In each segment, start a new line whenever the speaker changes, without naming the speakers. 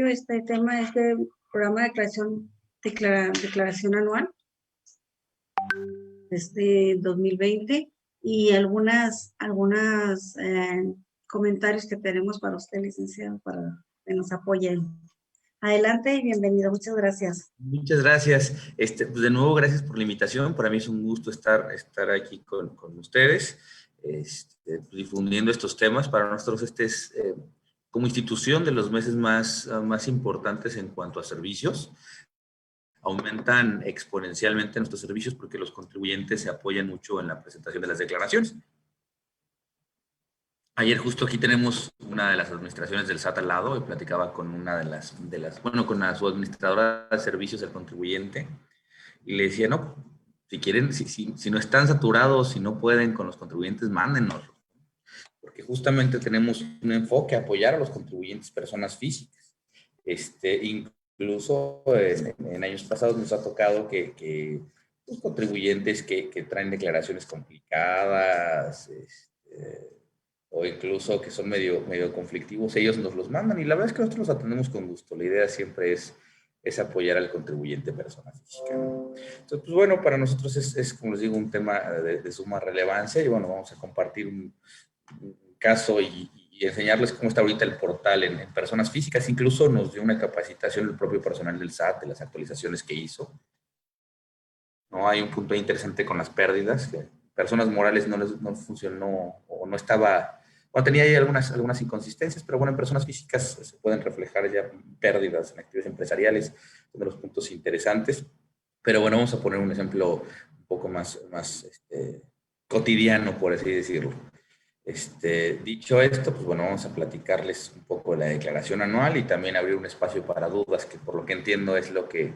este tema, este programa de declaración anual, 2020, y algunas comentarios que tenemos para usted, licenciado, para que nos apoyen. Adelante y bienvenido. Muchas gracias.
Muchas gracias. Pues de nuevo, gracias por la invitación. Para mí es un gusto estar aquí con ustedes, difundiendo estos temas. Para nosotros este es, como institución, de los meses más importantes en cuanto a servicios. Aumentan exponencialmente nuestros servicios porque los contribuyentes se apoyan mucho en la presentación de las declaraciones. Ayer justo aquí tenemos una de las administraciones del SAT al lado y platicaba con una con su administradora de servicios del contribuyente y le decía, no, si quieren, si no están saturados, si no pueden con los contribuyentes, mándenos. Porque justamente tenemos un enfoque a apoyar a los contribuyentes personas físicas. Incluso en años pasados nos ha tocado que los contribuyentes que traen declaraciones complicadas, o incluso que son medio conflictivos, ellos nos los mandan y la verdad es que nosotros los atendemos con gusto. La idea siempre es apoyar al contribuyente persona física, ¿no? Entonces, pues bueno, para nosotros es, como les digo, un tema de suma relevancia y bueno, vamos a compartir un caso y enseñarles cómo está ahorita el portal en personas físicas. Incluso nos dio una capacitación el propio personal del SAT de las actualizaciones que hizo. ¿No? Hay un punto interesante con las pérdidas, que personas morales no funcionó o no estaba, bueno, tenía ahí algunas inconsistencias, pero bueno, en personas físicas se pueden reflejar ya pérdidas en actividades empresariales, son de los puntos interesantes. Pero bueno, vamos a poner un ejemplo un poco más cotidiano, por así decirlo. Dicho esto, pues bueno, vamos a platicarles un poco de la declaración anual y también abrir un espacio para dudas, que por lo que entiendo es lo que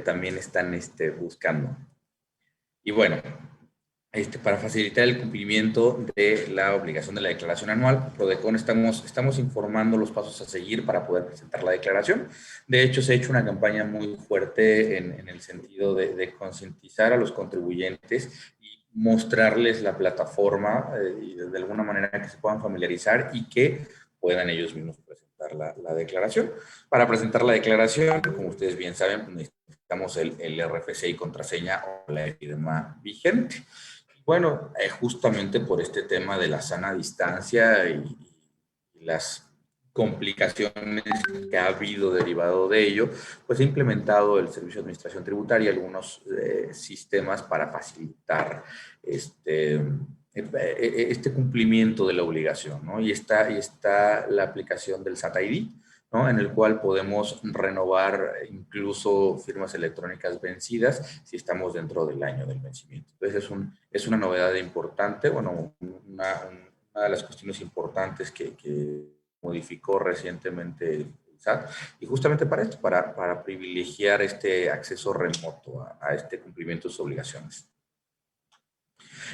también están buscando. Y bueno, para facilitar el cumplimiento de la obligación de la declaración anual, Prodecon estamos informando los pasos a seguir para poder presentar la declaración. De hecho, se ha hecho una campaña muy fuerte en el sentido de concientizar a los contribuyentes y mostrarles la plataforma y de alguna manera que se puedan familiarizar y que puedan ellos mismos presentar la declaración. Para presentar la declaración, como ustedes bien saben, pues necesitamos el RFC y contraseña o la firma vigente. Bueno, justamente por este tema de la sana distancia y las complicaciones que ha habido derivado de ello, pues he implementado el Servicio de Administración Tributaria algunos sistemas para facilitar este cumplimiento de la obligación, ¿no? Y está la aplicación del SAT ID, ¿no? En el cual podemos renovar incluso firmas electrónicas vencidas si estamos dentro del año del vencimiento. Entonces es una novedad importante, bueno, una de las cuestiones importantes que modificó recientemente el SAT, y justamente para esto, para privilegiar este acceso remoto a este cumplimiento de sus obligaciones.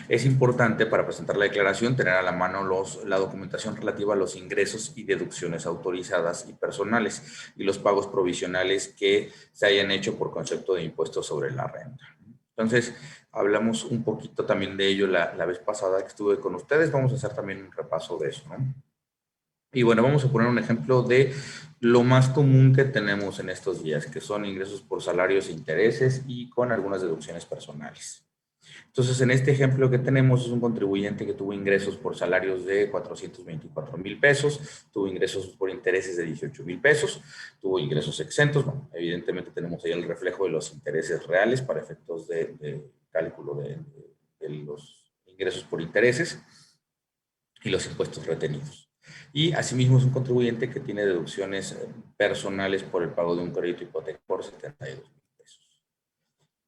Es importante para presentar la declaración tener a la mano la documentación relativa a los ingresos y deducciones autorizadas y personales y los pagos provisionales que se hayan hecho por concepto de impuesto sobre la renta. Entonces, hablamos un poquito también de ello la vez pasada que estuve con ustedes. Vamos a hacer también un repaso de eso, ¿no? Y bueno, vamos a poner un ejemplo de lo más común que tenemos en estos días, que son ingresos por salarios e intereses y con algunas deducciones personales. Entonces, en este ejemplo que tenemos es un contribuyente que tuvo ingresos por salarios de 424,000 pesos, tuvo ingresos por intereses de 18,000 pesos, tuvo ingresos exentos. Bueno, evidentemente tenemos ahí el reflejo de los intereses reales para efectos de cálculo de los ingresos por intereses y los impuestos retenidos. Y asimismo es un contribuyente que tiene deducciones personales por el pago de un crédito hipotecario por 72,000 pesos.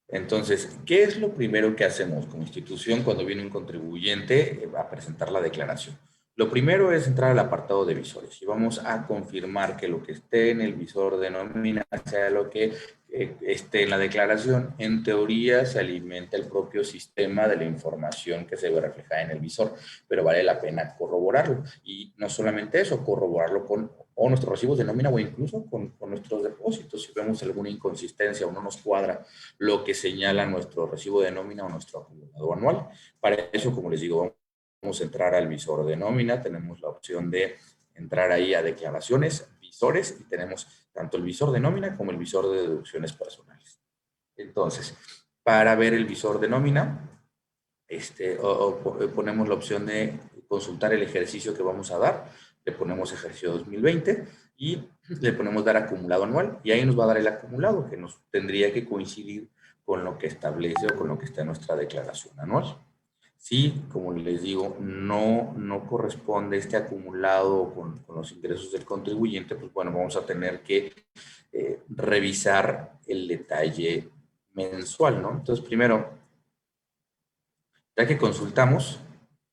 Entonces, ¿qué es lo primero que hacemos como institución cuando viene un contribuyente a presentar la declaración? Lo primero es entrar al apartado de visores y vamos a confirmar que lo que esté en el visor de nómina sea lo que esté en la declaración. En teoría se alimenta el propio sistema de la información que se ve reflejada en el visor, pero vale la pena corroborarlo. Y no solamente eso, corroborarlo con o nuestros recibos de nómina o incluso con nuestros depósitos. Si vemos alguna inconsistencia o no nos cuadra lo que señala nuestro recibo de nómina o nuestro acumulado anual. Para eso, como les digo, vamos a entrar al visor de nómina. Tenemos la opción de entrar ahí a declaraciones, visores y tenemos tanto el visor de nómina como el visor de deducciones personales. Entonces, para ver el visor de nómina, ponemos la opción de consultar el ejercicio que vamos a dar, le ponemos ejercicio 2020 y le ponemos dar acumulado anual y ahí nos va a dar el acumulado que nos tendría que coincidir con lo que establece o con lo que está en nuestra declaración anual. Si, como les digo, no corresponde este acumulado con los ingresos del contribuyente, pues bueno, vamos a tener que revisar el detalle mensual, ¿no? Entonces, primero, ya que consultamos,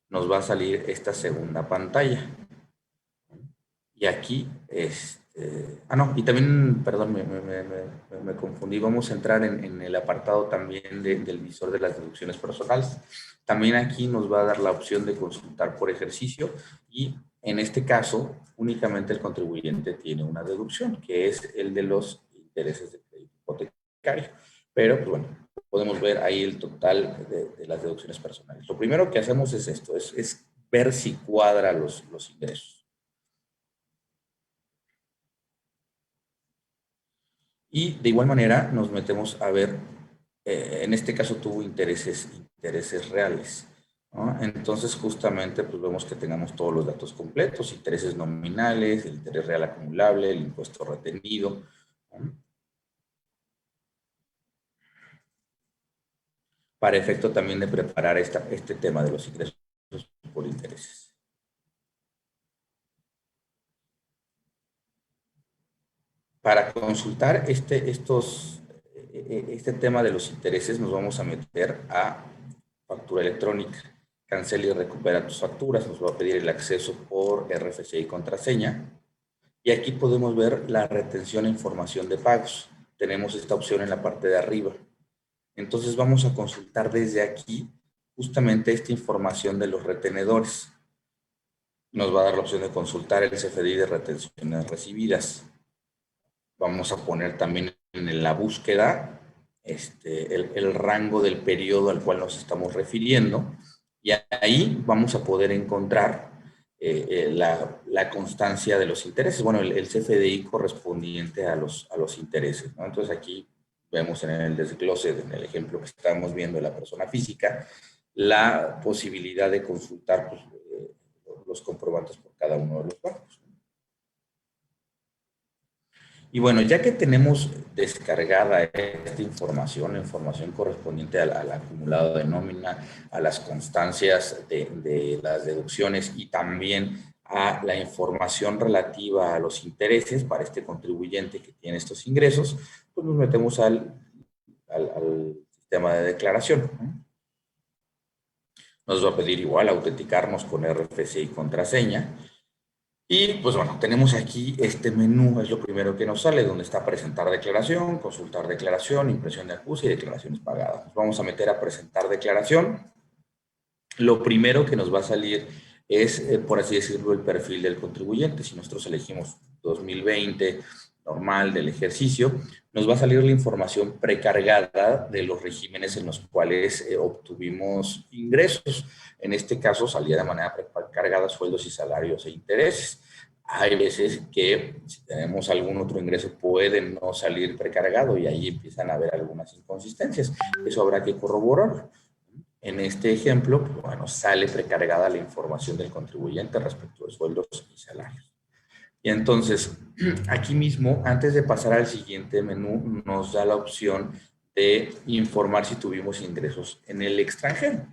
nos va a salir esta segunda pantalla. Y aquí, y también, perdón, me confundí, vamos a entrar en el apartado también del visor de las deducciones personales. También aquí nos va a dar la opción de consultar por ejercicio y en este caso, únicamente el contribuyente tiene una deducción, que es el de los intereses de crédito hipotecario. Pero, pues bueno, podemos ver ahí el total de las deducciones personales. Lo primero que hacemos es esto, es ver si cuadra los ingresos. Y de igual manera nos metemos a ver, en este caso tuvo intereses reales, ¿no? Entonces justamente pues vemos que tengamos todos los datos completos, intereses nominales, el interés real acumulable, el impuesto retenido, ¿no? Para efecto también de preparar este tema de los ingresos por intereses. Para consultar este tema de los intereses nos vamos a meter a factura electrónica. Cancela y recupera tus facturas. Nos va a pedir el acceso por RFC y contraseña. Y aquí podemos ver la retención e información de pagos. Tenemos esta opción en la parte de arriba. Entonces vamos a consultar desde aquí justamente esta información de los retenedores. Nos va a dar la opción de consultar el CFDI de retenciones recibidas. Vamos a poner también en la búsqueda el rango del periodo al cual nos estamos refiriendo y ahí vamos a poder encontrar la constancia de los intereses, bueno, el CFDI correspondiente a los intereses, ¿no? Entonces aquí vemos en el desglose, en el ejemplo que estamos viendo de la persona física, la posibilidad de consultar pues, los comprobantes por cada uno de los bancos. Y bueno, ya que tenemos descargada esta información, la información correspondiente al acumulado de nómina, a las constancias de las deducciones y también a la información relativa a los intereses para este contribuyente que tiene estos ingresos, pues nos metemos al sistema de declaración, ¿no? Nos va a pedir igual autenticarnos con RFC y contraseña. Y pues bueno, tenemos aquí este menú, es lo primero que nos sale, donde está presentar declaración, consultar declaración, impresión de acuse y declaraciones pagadas. Nos vamos a meter a presentar declaración. Lo primero que nos va a salir es, por así decirlo, el perfil del contribuyente. Si nosotros elegimos 2020, normal del ejercicio, nos va a salir la información precargada de los regímenes en los cuales obtuvimos ingresos. En este caso salía de manera precargada sueldos y salarios e intereses. Hay veces que si tenemos algún otro ingreso puede no salir precargado y ahí empiezan a haber algunas inconsistencias. Eso habrá que corroborarlo. En este ejemplo, bueno, sale precargada la información del contribuyente respecto de sueldos y salarios. Y entonces, aquí mismo, antes de pasar al siguiente menú, nos da la opción de informar si tuvimos ingresos en el extranjero.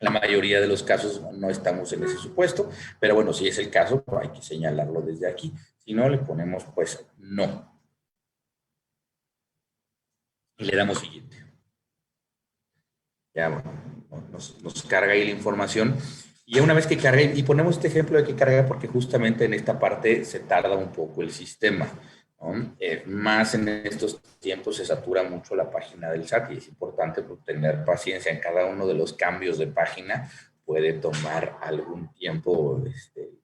La mayoría de los casos no estamos en ese supuesto, pero bueno, si es el caso, pues hay que señalarlo desde aquí. Si no, le ponemos pues no. Y le damos siguiente. Ya bueno, nos carga ahí la información. Y una vez que cargue, y ponemos este ejemplo de que carga porque justamente en esta parte se tarda un poco el sistema, ¿no? Más en estos tiempos se satura mucho la página del SAT y es importante pues, tener paciencia en cada uno de los cambios de página. Puede tomar algún tiempo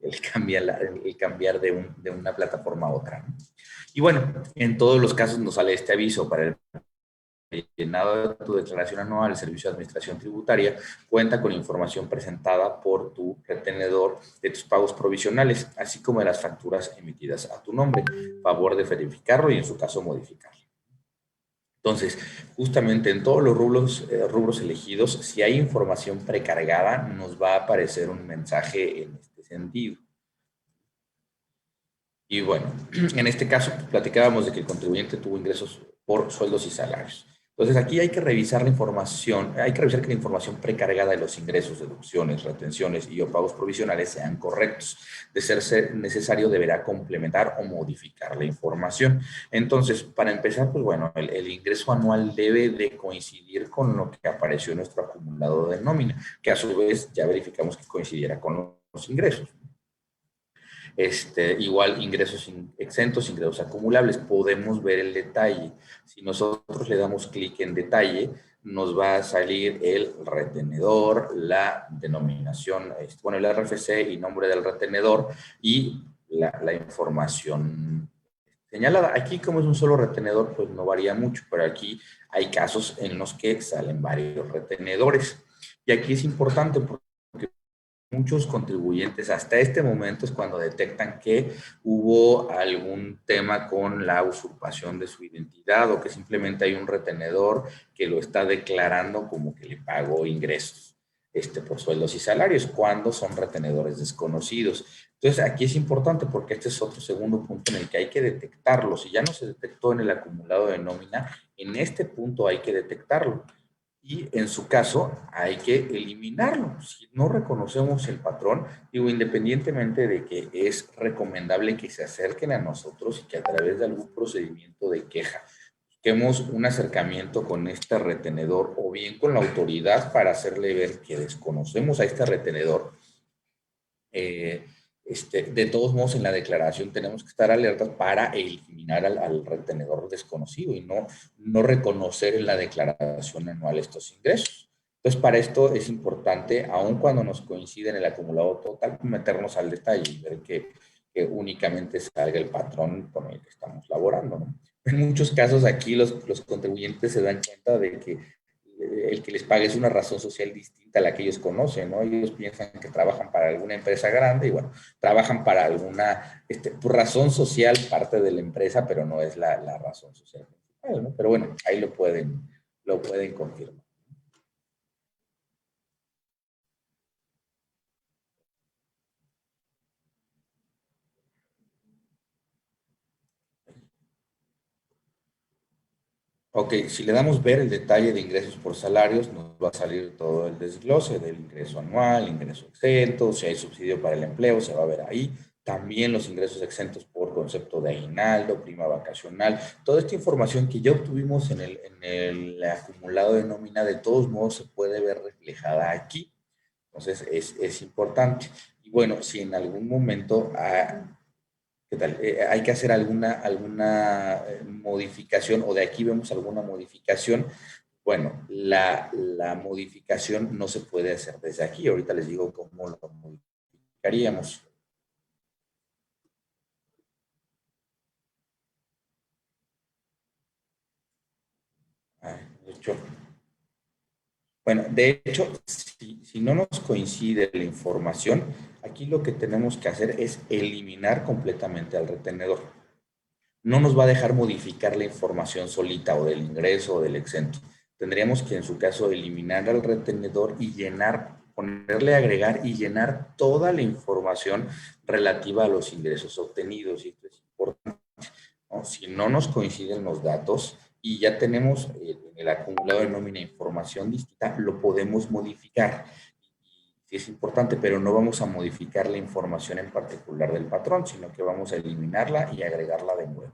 el cambiar de una plataforma a otra, ¿no? Y bueno, en todos los casos nos sale este aviso para el llenado de tu declaración anual, el Servicio de Administración Tributaria cuenta con información presentada por tu retenedor de tus pagos provisionales, así como de las facturas emitidas a tu nombre. Favor de verificarlo y en su caso modificarlo. Entonces, justamente en todos los rubros elegidos, si hay información precargada, nos va a aparecer un mensaje en este sentido. Y bueno, en este caso platicábamos de que el contribuyente tuvo ingresos por sueldos y salarios. Entonces aquí hay que revisar la información, hay que revisar que la información precargada de los ingresos, deducciones, retenciones y o pagos provisionales sean correctos. De ser necesario, deberá complementar o modificar la información. Entonces, para empezar, pues bueno, el ingreso anual debe de coincidir con lo que apareció en nuestro acumulado de nómina, que a su vez ya verificamos que coincidiera con los ingresos. Igual ingresos exentos, ingresos acumulables, podemos ver el detalle. Si nosotros le damos clic en detalle, nos va a salir el retenedor, la denominación, bueno, el RFC y nombre del retenedor y la información señalada. Aquí, como es un solo retenedor, pues no varía mucho, pero aquí hay casos en los que salen varios retenedores. Y aquí es importante porque muchos contribuyentes hasta este momento es cuando detectan que hubo algún tema con la usurpación de su identidad o que simplemente hay un retenedor que lo está declarando como que le pagó ingresos por sueldos y salarios cuando son retenedores desconocidos. Entonces aquí es importante porque este es otro segundo punto en el que hay que detectarlo. Si ya no se detectó en el acumulado de nómina, en este punto hay que detectarlo. Y en su caso hay que eliminarlo. Si no reconocemos el patrón, digo, independientemente de que es recomendable que se acerquen a nosotros y que a través de algún procedimiento de queja busquemos un acercamiento con este retenedor o bien con la autoridad para hacerle ver que desconocemos a este retenedor. De todos modos, en la declaración tenemos que estar alertas para eliminar al retenedor desconocido y no reconocer en la declaración anual estos ingresos. Entonces, para esto es importante, aun cuando nos coincide en el acumulado total, meternos al detalle y ver que únicamente salga el patrón con el que estamos laborando, ¿no? En muchos casos aquí los contribuyentes se dan cuenta de que el que les pague es una razón social distinta a la que ellos conocen, ¿no? Ellos piensan que trabajan para alguna empresa grande y bueno, trabajan para alguna, tu razón social parte de la empresa, pero no es la razón social principal, ¿no? Pero bueno, ahí lo pueden confirmar. Ok, si le damos ver el detalle de ingresos por salarios, nos va a salir todo el desglose del ingreso anual, ingreso exento, si hay subsidio para el empleo, se va a ver ahí. También los ingresos exentos por concepto de aguinaldo, prima vacacional. Toda esta información que ya obtuvimos en el acumulado de nómina, de todos modos se puede ver reflejada aquí. Entonces, es importante. Y bueno, si en algún momento ¿qué tal? Hay que hacer alguna modificación o de aquí vemos alguna modificación. Bueno, la modificación no se puede hacer desde aquí. Ahorita les digo cómo lo modificaríamos. De hecho, bueno, de hecho, si no nos coincide la información, aquí lo que tenemos que hacer es eliminar completamente al retenedor. No nos va a dejar modificar la información solita o del ingreso o del exento. Tendríamos que en su caso eliminar al retenedor y llenar, ponerle agregar y llenar toda la información relativa a los ingresos obtenidos. Y esto es importante, ¿no? Si no nos coinciden los datos y ya tenemos en el acumulado de nómina información distinta, lo podemos modificar. Sí es importante, pero no vamos a modificar la información en particular del patrón, sino que vamos a eliminarla y agregarla de nuevo.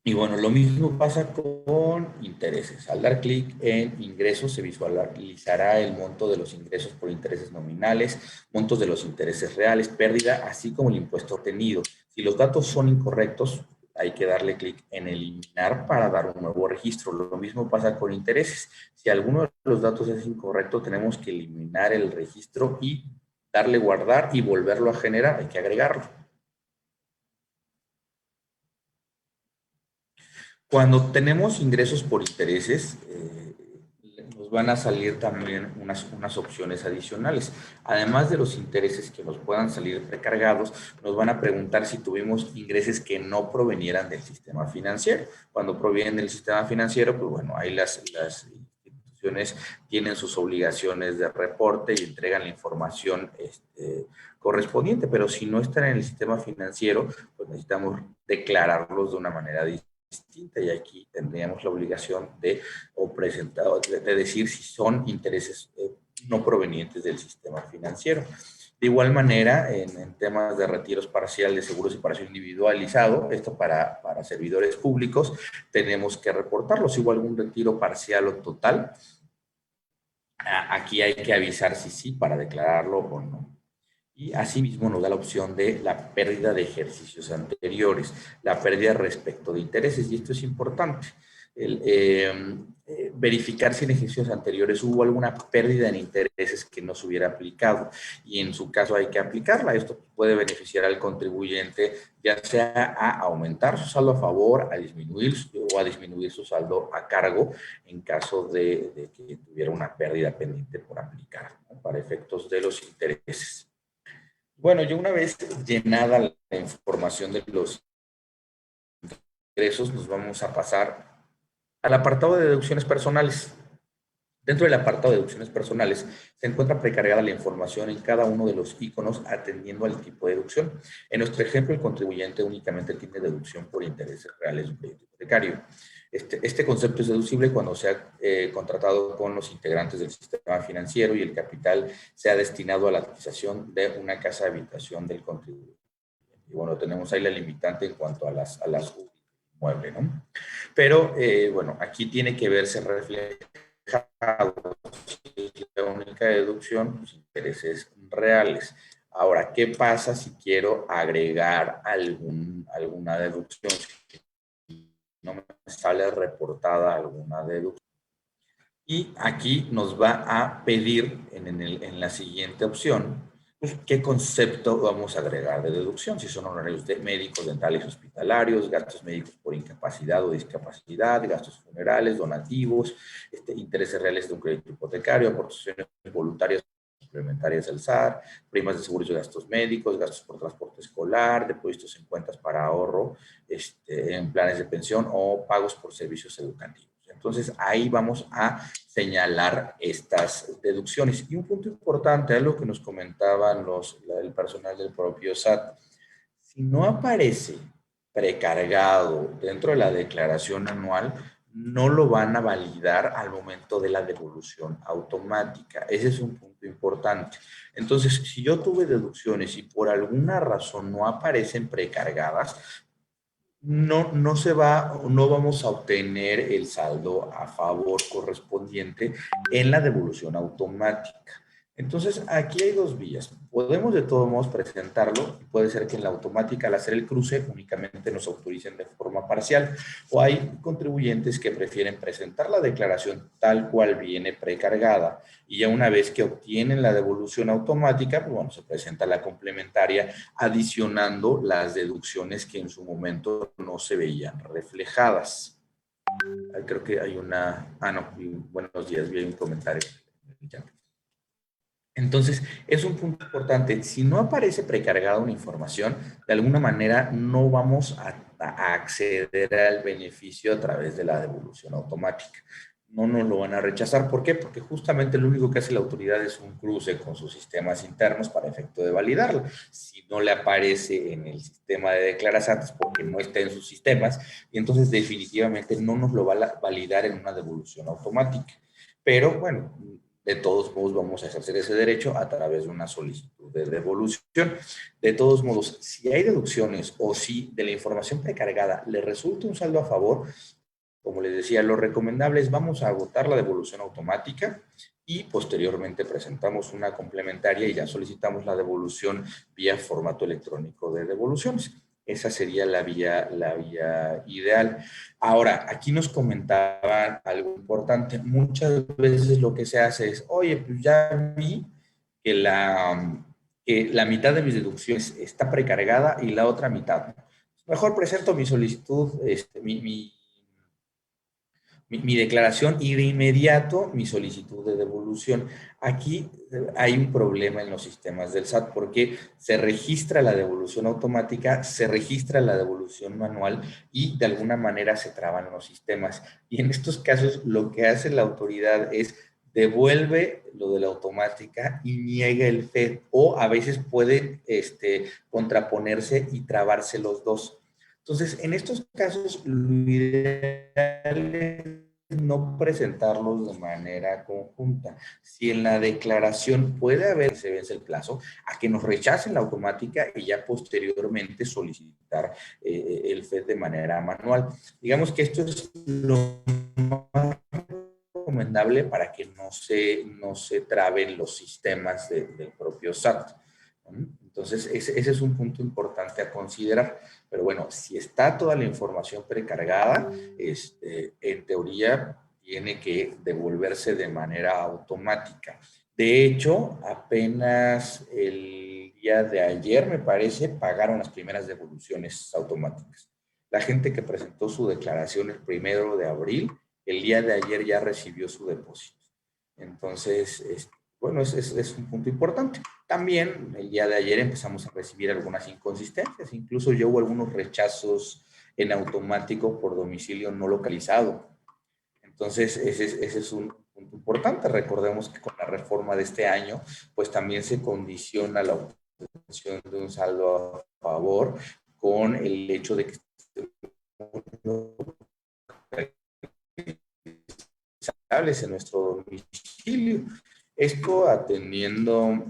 Y bueno, lo mismo pasa con intereses. Al dar clic en ingresos se visualizará el monto de los ingresos por intereses nominales, montos de los intereses reales, pérdida, así como el impuesto obtenido. Si los datos son incorrectos, hay que darle clic en eliminar para dar un nuevo registro. Lo mismo pasa con intereses. Si alguno de los datos es incorrecto, tenemos que eliminar el registro y darle guardar y volverlo a generar. Hay que agregarlo. Cuando tenemos ingresos por intereses, nos van a salir también unas opciones adicionales. Además de los intereses que nos puedan salir precargados, nos van a preguntar si tuvimos ingresos que no provenieran del sistema financiero. Cuando provienen del sistema financiero, pues bueno, ahí las instituciones tienen sus obligaciones de reporte y entregan la información correspondiente, pero si no están en el sistema financiero, pues necesitamos declararlos de una manera distinta, y aquí tendríamos la obligación de decir si son intereses no provenientes del sistema financiero. De igual manera, en temas de retiros parciales de seguros y separación individualizado, esto para servidores públicos, tenemos que reportarlo. Si hubo algún retiro parcial o total, aquí hay que avisar si sí para declararlo o no. Y asimismo nos da la opción de la pérdida de ejercicios anteriores, la pérdida respecto de intereses, y esto es importante. Verificar si en ejercicios anteriores hubo alguna pérdida en intereses que no se hubiera aplicado, y en su caso hay que aplicarla. Esto puede beneficiar al contribuyente, ya sea a aumentar su saldo a favor, a disminuir su saldo a cargo, en caso de que tuviera una pérdida pendiente por aplicar, ¿no?, para efectos de los intereses. Bueno, yo una vez llenada la información de los ingresos, nos vamos a pasar al apartado de deducciones personales. Dentro del apartado de deducciones personales se encuentra precargada la información en cada uno de los iconos atendiendo al tipo de deducción. En nuestro ejemplo, el contribuyente únicamente tiene deducción por intereses reales de un crédito hipotecario. Este concepto es deducible cuando sea contratado con los integrantes del sistema financiero y el capital sea destinado a la adquisición de una casa de habitación del contribuyente. Y bueno, tenemos ahí la limitante en cuanto a las inmuebles, ¿no? Pero bueno, aquí tiene que verse reflejado la única deducción, los intereses reales. Ahora, ¿qué pasa si quiero agregar alguna deducción? Si no me sale reportada alguna deducción. Y aquí nos va a pedir en la siguiente opción, pues, ¿qué concepto vamos a agregar de deducción? Si son honorarios médicos, dentales, hospitalarios, gastos médicos por incapacidad o discapacidad, gastos funerales, donativos, intereses reales de un crédito hipotecario, aportaciones voluntarias complementarias al SAR, primas de seguros de gastos médicos, gastos por transporte escolar, depósitos en cuentas para ahorro, en planes de pensión o pagos por servicios educativos. Entonces, ahí vamos a señalar estas deducciones. Y un punto importante, algo que nos comentaban el personal del propio SAT, si no aparece precargado dentro de la declaración anual, no lo van a validar al momento de la devolución automática. Ese es un punto importante. Entonces, si yo tuve deducciones y por alguna razón no aparecen precargadas, no vamos a obtener el saldo a favor correspondiente en la devolución automática. Entonces, aquí hay dos vías. Podemos de todos modos presentarlo, y puede ser que en la automática, al hacer el cruce, únicamente nos autoricen de forma parcial, o hay contribuyentes que prefieren presentar la declaración tal cual viene precargada, y ya una vez que obtienen la devolución automática, pues bueno, se presenta la complementaria adicionando las deducciones que en su momento no se veían reflejadas. Creo que hay una... no, buenos días, vi un comentario en el chat. Entonces, es un punto importante. Si no aparece precargada una información, de alguna manera no vamos a acceder al beneficio a través de la devolución automática. No nos lo van a rechazar. ¿Por qué? Porque justamente lo único que hace la autoridad es un cruce con sus sistemas internos para efecto de validarlo. Si no le aparece en el sistema de declaraciones es porque no está en sus sistemas, y entonces definitivamente no nos lo va a validar en una devolución automática. Pero bueno, de todos modos vamos a ejercer ese derecho a través de una solicitud de devolución. De todos modos, si hay deducciones o si de la información precargada le resulta un saldo a favor, como les decía, lo recomendable es vamos a agotar la devolución automática y posteriormente presentamos una complementaria y ya solicitamos la devolución vía formato electrónico de devoluciones. Esa sería la vía ideal. Ahora, aquí nos comentaban algo importante. Muchas veces lo que se hace es, oye, pues ya vi que la mitad de mis deducciones está precargada y la otra mitad no. Mejor presento mi solicitud, mi mi declaración y de inmediato mi solicitud de devolución. Aquí hay un problema en los sistemas del SAT porque se registra la devolución automática, se registra la devolución manual y de alguna manera se traban los sistemas. Y en estos casos lo que hace la autoridad es devuelve lo de la automática y niega el FED, o a veces puede contraponerse y trabarse los dos. Entonces, en estos casos, lo ideal es no presentarlos de manera conjunta. Si en la declaración puede haber, se vence el plazo, a que nos rechacen la automática y ya posteriormente solicitar el FED de manera manual. Digamos que esto es lo más recomendable para que no se traben los sistemas del propio SAT. Entonces, ese es un punto importante a considerar. Pero bueno, si está toda la información precargada, en teoría tiene que devolverse de manera automática. De hecho, apenas el día de ayer, me parece, pagaron las primeras devoluciones automáticas. La gente que presentó su declaración el 1 de abril, el día de ayer ya recibió su depósito. Entonces, bueno, es un punto importante. También el día de ayer empezamos a recibir algunas inconsistencias, incluso ya hubo algunos rechazos en automático por domicilio no localizado. Entonces, ese es un punto importante. Recordemos que con la reforma de este año, pues también se condiciona la obtención de un saldo a favor con el hecho de que en nuestro domicilio. Esto atendiendo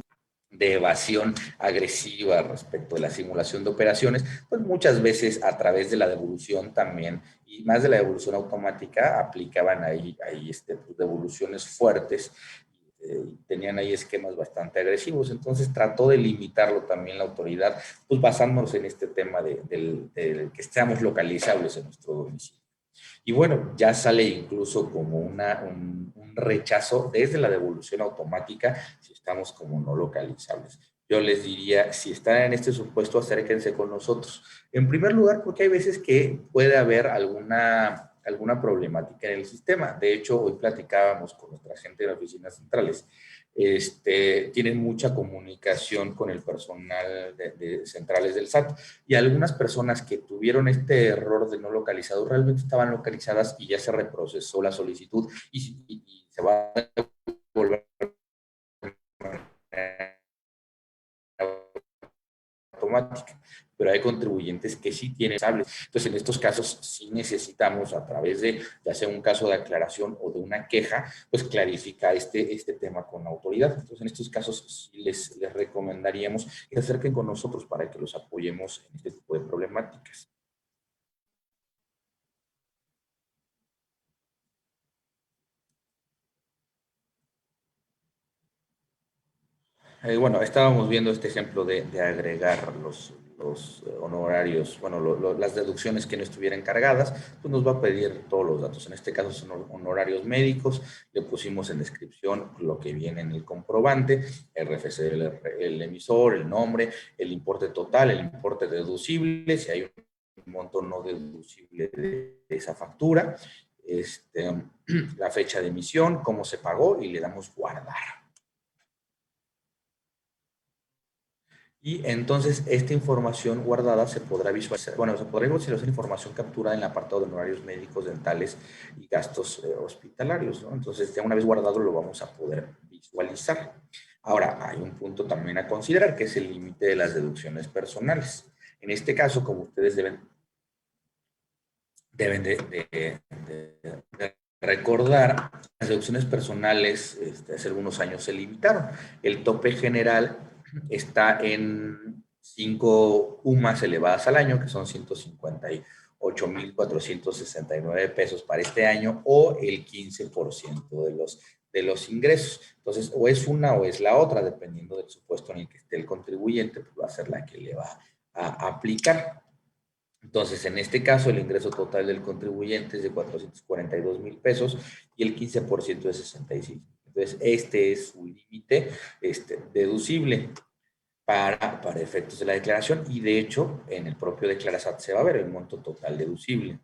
de evasión agresiva respecto de la simulación de operaciones, pues muchas veces a través de la devolución también, y más de la devolución automática, aplicaban ahí pues, devoluciones fuertes, tenían ahí esquemas bastante agresivos. Entonces trató de limitarlo también la autoridad, pues basándonos en este tema de que estemos localizables en nuestro domicilio. Y bueno, ya sale incluso como un rechazo desde la devolución automática si estamos como no localizables. Yo les diría, si están en este supuesto, acérquense con nosotros. En primer lugar, porque hay veces que puede haber alguna problemática en el sistema. De hecho, hoy platicábamos con nuestra gente de las oficinas centrales. Tienen mucha comunicación con el personal de centrales del SAT, y algunas personas que tuvieron este error de no localizado realmente estaban localizadas y ya se reprocesó la solicitud y se va a devolver automática, pero hay contribuyentes que sí tienen sables. Entonces, en estos casos sí necesitamos, a través de ya sea un caso de aclaración o de una queja, pues clarificar este tema con la autoridad. Entonces, en estos casos sí les recomendaríamos que se acerquen con nosotros para que los apoyemos en este tipo de problemáticas. Bueno, estábamos viendo este ejemplo de agregar los honorarios, bueno, las deducciones que no estuvieran cargadas, pues nos va a pedir todos los datos. En este caso son honorarios médicos, le pusimos en descripción lo que viene en el comprobante, el RFC el emisor, el nombre, el importe total, el importe deducible, si hay un monto no deducible de esa factura, la fecha de emisión, cómo se pagó, y le damos guardar. Y entonces esta información guardada se podrá visualizar, bueno, se podrá visualizar información capturada en el apartado de honorarios médicos, dentales y gastos hospitalarios, ¿no? Entonces ya una vez guardado lo vamos a poder visualizar. Ahora, hay un punto también a considerar, que es el límite de las deducciones personales. En este caso, como ustedes deben de recordar, las deducciones personales hace algunos años se limitaron. El tope general está en 5 UMAS elevadas al año, que son 158,469 pesos para este año, o el 15% de los ingresos. Entonces, o es una o es la otra, dependiendo del supuesto en el que esté el contribuyente, pues va a ser la que le va a aplicar. Entonces, en este caso, el ingreso total del contribuyente es de 442,000 pesos y el 15% de 65. Entonces, este es su límite deducible para efectos de la declaración, y de hecho, en el propio Declarasat se va a ver el monto total deducible.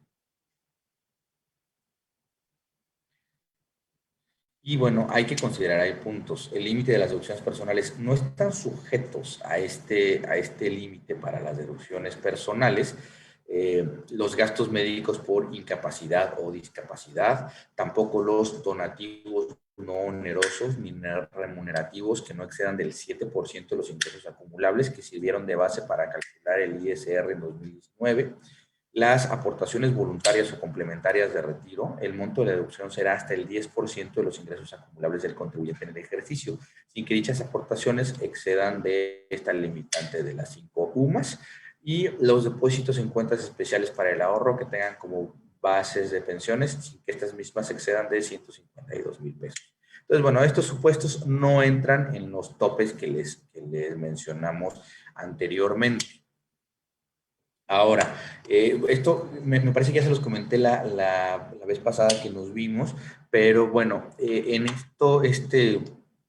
Y bueno, hay que considerar, hay puntos. El límite de las deducciones personales no están sujetos a este límite para las deducciones personales. Los gastos médicos por incapacidad o discapacidad, tampoco los donativos no onerosos ni remunerativos que no excedan del 7% de los ingresos acumulables que sirvieron de base para calcular el ISR en 2019. Las aportaciones voluntarias o complementarias de retiro, el monto de la deducción será hasta el 10% de los ingresos acumulables del contribuyente en el ejercicio, sin que dichas aportaciones excedan de esta limitante de las 5 UMAS. Y los depósitos en cuentas especiales para el ahorro que tengan como bases de pensiones, sin que estas mismas excedan de 152,000 pesos. Entonces, bueno, estos supuestos no entran en los topes que les mencionamos anteriormente. Ahora, esto me parece que ya se los comenté la vez pasada que nos vimos, pero bueno, en este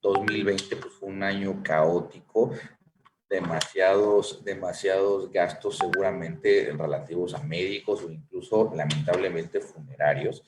2020 pues, fue un año caótico, demasiados gastos seguramente relativos a médicos o incluso lamentablemente funerarios.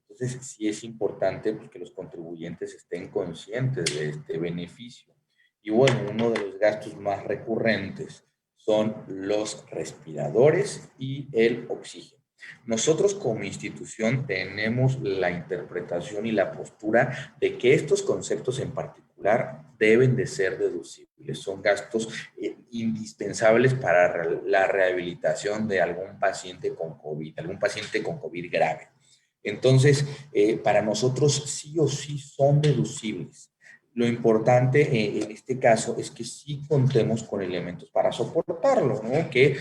Entonces, sí es importante pues, que los contribuyentes estén conscientes de este beneficio. Y bueno, uno de los gastos más recurrentes son los respiradores y el oxígeno. Nosotros como institución tenemos la interpretación y la postura de que estos conceptos en particular deben de ser deducibles. Son gastos indispensables para la rehabilitación de algún paciente con COVID, algún paciente con COVID grave. Entonces, para nosotros sí o sí son deducibles. Lo importante en este caso es que sí contemos con elementos para soportarlo, ¿no? Que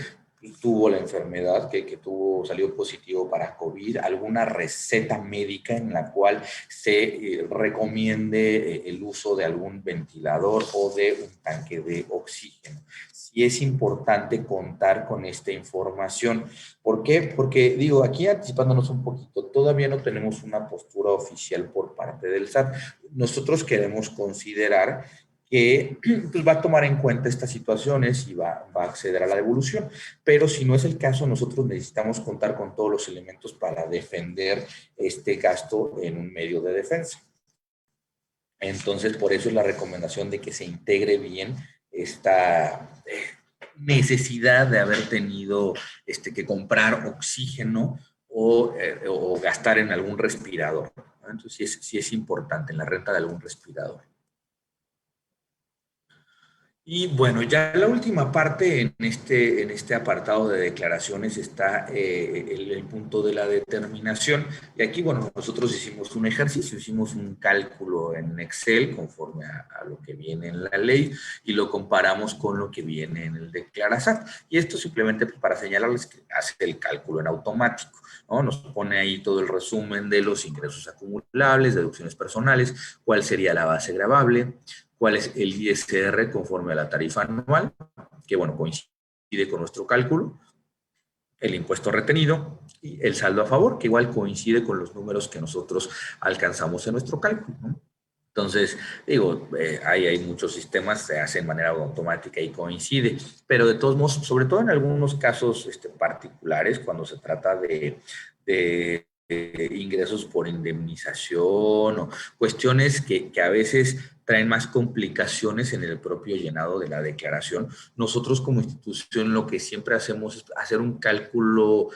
tuvo la enfermedad, que salió positivo para COVID, alguna receta médica en la cual se recomiende el uso de algún ventilador o de un tanque de oxígeno. Sí es importante contar con esta información. ¿Por qué? Porque, digo, aquí anticipándonos un poquito, todavía no tenemos una postura oficial por parte del SAT. Nosotros queremos considerar que pues, va a tomar en cuenta estas situaciones y va a acceder a la devolución. Pero si no es el caso, nosotros necesitamos contar con todos los elementos para defender este gasto en un medio de defensa. Entonces, por eso es la recomendación de que se integre bien esta necesidad de haber tenido que comprar oxígeno o gastar en algún respirador. Entonces, sí es importante en la renta de algún respirador. Y bueno, ya la última parte en este apartado de declaraciones está el punto de la determinación. Y aquí, bueno, nosotros hicimos un ejercicio, hicimos un cálculo en Excel conforme a lo que viene en la ley y lo comparamos con lo que viene en el Declarasat. Y esto simplemente para señalarles que hace el cálculo en automático, ¿no? Nos pone ahí todo el resumen de los ingresos acumulables, deducciones personales, cuál sería la base gravable, cuál es el ISR conforme a la tarifa anual, que bueno, coincide con nuestro cálculo, el impuesto retenido y el saldo a favor, que igual coincide con los números que nosotros alcanzamos en nuestro cálculo, ¿no? Entonces, digo, hay muchos sistemas, se hace de manera automática y coincide, pero de todos modos, sobre todo en algunos casos particulares, cuando se trata de ingresos por indemnización o cuestiones que a veces traen más complicaciones en el propio llenado de la declaración. Nosotros como institución lo que siempre hacemos es hacer un cálculo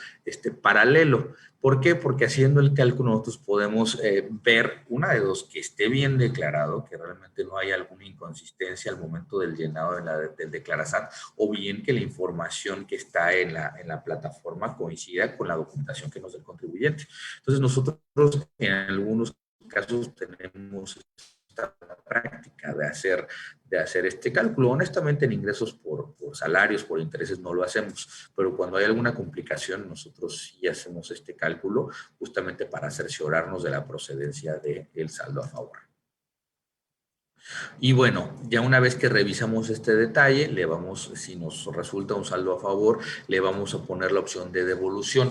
paralelo. ¿Por qué? Porque haciendo el cálculo nosotros podemos ver una de dos, que esté bien declarado, que realmente no haya alguna inconsistencia al momento del llenado del Declarasat, o bien que la información que está en la plataforma coincida con la documentación que nos da el contribuyente. Entonces nosotros en algunos casos tenemos esta práctica de hacer este cálculo. Honestamente, en ingresos por salarios, por intereses, no lo hacemos, pero cuando hay alguna complicación, nosotros sí hacemos este cálculo justamente para cerciorarnos de la procedencia del saldo a favor. Y bueno, ya una vez que revisamos este detalle, si nos resulta un saldo a favor, le vamos a poner la opción de devolución.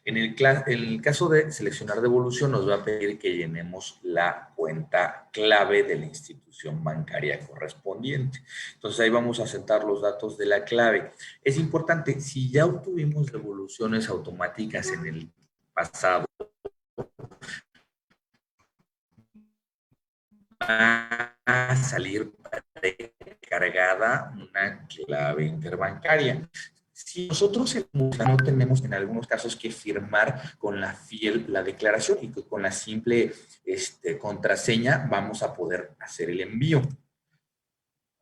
En el caso de seleccionar devolución, nos va a pedir que llenemos la cuenta clave de la institución bancaria correspondiente. Entonces ahí vamos a sentar los datos de la clave. Es importante, si ya obtuvimos devoluciones automáticas en el pasado, a salir cargada una clave interbancaria. Si nosotros no tenemos en algunos casos que firmar con la fiel la declaración y que con la simple contraseña vamos a poder hacer el envío.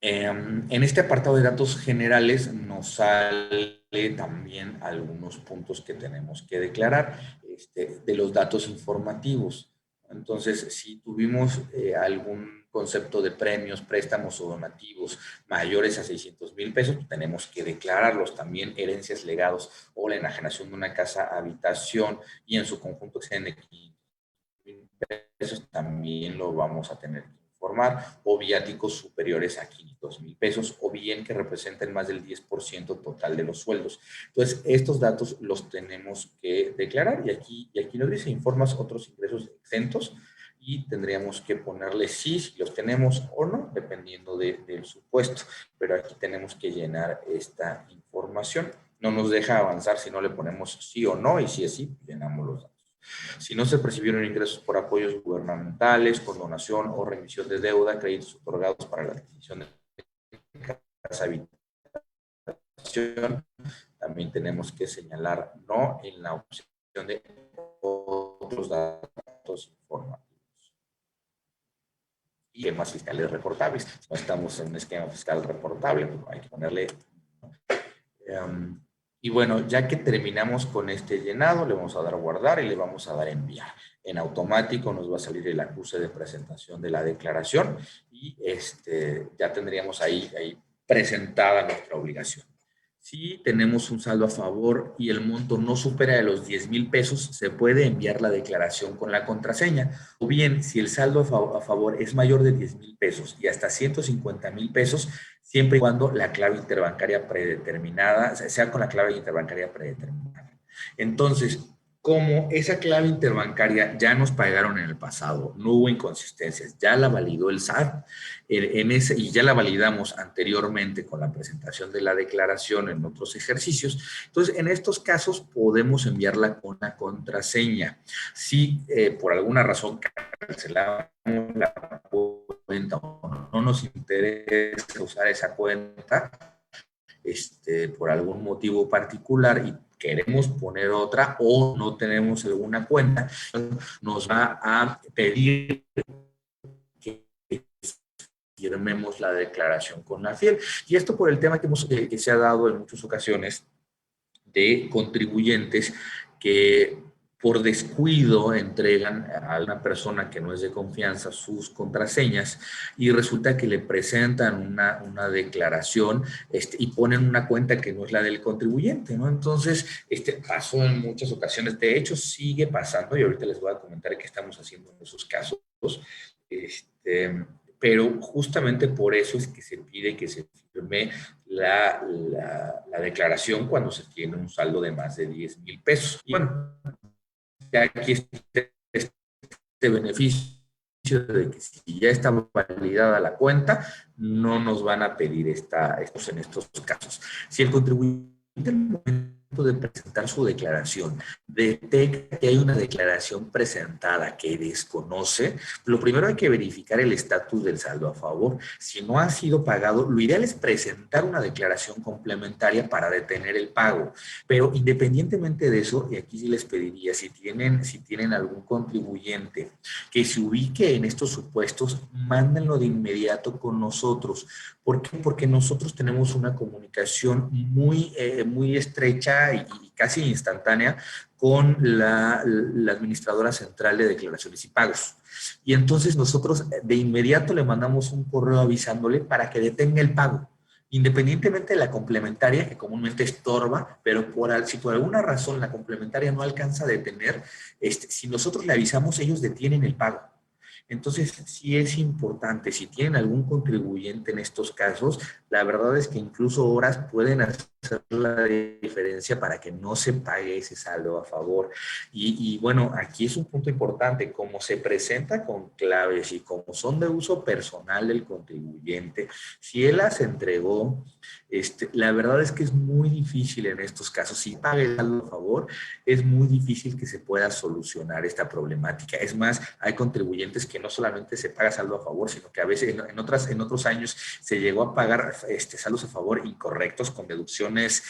En este apartado de datos generales nos sale también algunos puntos que tenemos que declarar de los datos informativos. Entonces, si tuvimos algún concepto de premios, préstamos o donativos mayores a 600,000 pesos, tenemos que declararlos. También herencias, legados o la enajenación de una casa habitación y en su conjunto exceden de 500,000 pesos, también lo vamos a tener que informar, o viáticos superiores a 500,000 pesos, o bien que representen más del 10% total de los sueldos. Entonces, estos datos los tenemos que declarar y aquí nos dice, informas otros ingresos exentos y tendríamos que ponerle sí, si los tenemos o no, dependiendo del supuesto. Pero aquí tenemos que llenar esta información. No nos deja avanzar si no le ponemos sí o no, y si es sí, llenamos los datos. Si no se percibieron ingresos por apoyos gubernamentales, condonación o remisión de deuda, créditos otorgados para la adquisición de casa habitación, también tenemos que señalar no en la opción de otros datos informativos. Y esquemas fiscales reportables. Si no estamos en un esquema fiscal reportable, pues hay que ponerle... y bueno, ya que terminamos con este llenado, le vamos a dar a guardar y le vamos a dar a enviar. En automático nos va a salir el acuse de presentación de la declaración y ya tendríamos ahí presentada nuestra obligación. Si tenemos un saldo a favor y el monto no supera de los 10,000 pesos, se puede enviar la declaración con la contraseña. O bien, si el saldo a favor es mayor de 10,000 pesos y hasta 150,000 pesos, siempre y cuando la clave interbancaria predeterminada, sea con la clave interbancaria predeterminada. Entonces, como esa clave interbancaria ya nos pagaron en el pasado, no hubo inconsistencias, ya la validó el SAT y ya la validamos anteriormente con la presentación de la declaración en otros ejercicios, entonces en estos casos podemos enviarla con una contraseña. Si por alguna razón cancelamos la cuenta o no nos interesa usar esa cuenta, por algún motivo particular y queremos poner otra o no tenemos alguna cuenta, nos va a pedir que firmemos la declaración con la fiel. Y esto por el tema que se ha dado en muchas ocasiones de contribuyentes que por descuido entregan a una persona que no es de confianza sus contraseñas y resulta que le presentan una declaración y ponen una cuenta que no es la del contribuyente, ¿no? Entonces, pasó en muchas ocasiones. De hecho, sigue pasando y ahorita les voy a comentar qué estamos haciendo en esos casos. Pero justamente por eso es que se pide que se firme la declaración cuando se tiene un saldo de más de 10,000 pesos. Y bueno, aquí este beneficio de que si ya está validada la cuenta, no nos van a pedir estos en estos casos. Si el contribuyente al momento de presentar su declaración detecta que hay una declaración presentada que desconoce, lo primero hay que verificar el estatus del saldo a favor. Si no ha sido pagado, lo ideal es presentar una declaración complementaria para detener el pago. Pero independientemente de eso, y aquí sí les pediría, si tienen algún contribuyente que se ubique en estos supuestos, mándenlo de inmediato con nosotros. ¿Por qué? Porque nosotros tenemos una comunicación muy estrecha y casi instantánea con la administradora central de declaraciones y pagos. Y entonces nosotros de inmediato le mandamos un correo avisándole para que detenga el pago, independientemente de la complementaria, que comúnmente estorba, pero si por alguna razón la complementaria no alcanza a detener, si nosotros le avisamos, ellos detienen el pago. Entonces, sí es importante, si tienen algún contribuyente en estos casos, la verdad es que incluso horas pueden hacer hacer la diferencia para que no se pague ese saldo a favor. Y bueno, aquí es un punto importante, como se presenta con claves y como son de uso personal del contribuyente, si él las entregó, la verdad es que es muy difícil en estos casos, si paga el saldo a favor, es muy difícil que se pueda solucionar esta problemática. Es más, hay contribuyentes que no solamente se paga saldo a favor, sino que a veces en otros años se llegó a pagar saldos a favor incorrectos con deducciones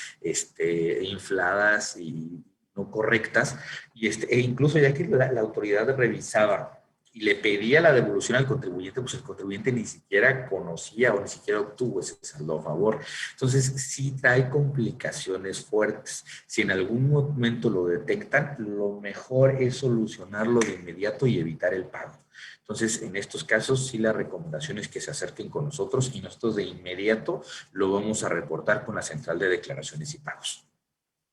infladas y no correctas, e incluso ya que la autoridad revisaba y le pedía la devolución al contribuyente, pues el contribuyente ni siquiera conocía o ni siquiera obtuvo ese saldo a favor. Entonces, sí trae complicaciones fuertes. Si en algún momento lo detectan, lo mejor es solucionarlo de inmediato y evitar el pago. Entonces, en estos casos, sí la recomendación es que se acerquen con nosotros y nosotros de inmediato lo vamos a reportar con la Central de Declaraciones y Pagos.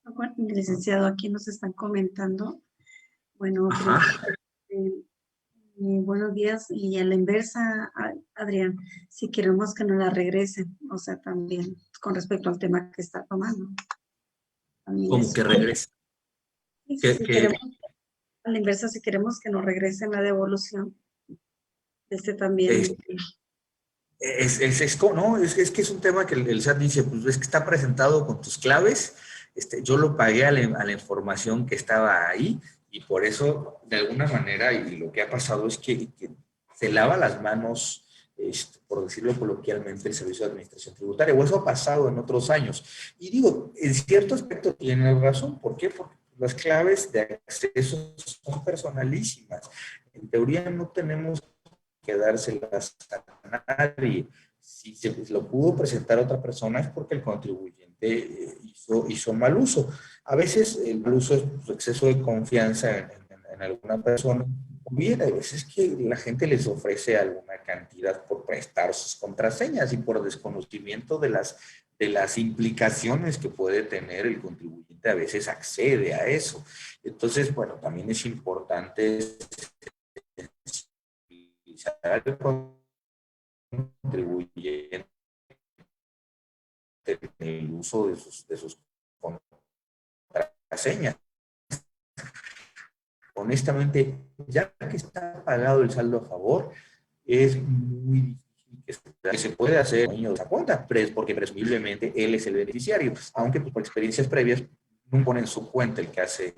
Bueno, licenciado, aquí nos están comentando, bueno,
Ajá.
buenos días, y a la inversa, Adrián, si queremos que nos la regresen, o sea, también con respecto al tema que está tomando. También
Como
eso.
que regresa.
Si queremos, a la inversa, si queremos que nos regresen la devolución, también.
No, es que es un tema que el SAT dice, pues es que está presentado con tus claves, yo lo pagué a la información que estaba ahí y por eso, de alguna manera, y lo que ha pasado es que se lava las manos, por decirlo coloquialmente, el Servicio de Administración Tributaria, o eso ha pasado en otros años. Y digo, en cierto aspecto tiene razón, ¿por qué? Porque las claves de acceso son personalísimas. En teoría no tenemos que dárselas a nadie. Si se lo pudo presentar a otra persona es porque el contribuyente hizo mal uso. A veces el mal uso es exceso de confianza en alguna persona. Bien, a veces que la gente les ofrece alguna cantidad por prestar sus contraseñas y por desconocimiento de las implicaciones que puede tener el contribuyente, a veces accede a eso. Entonces, bueno, también es importante el contribuyente en el uso de sus contraseñas. Honestamente, ya que está pagado el saldo a favor, es muy difícil que se puede hacer dueño de esa cuenta, porque presumiblemente él es el beneficiario, aunque pues, por experiencias previas no pone en su cuenta el que hace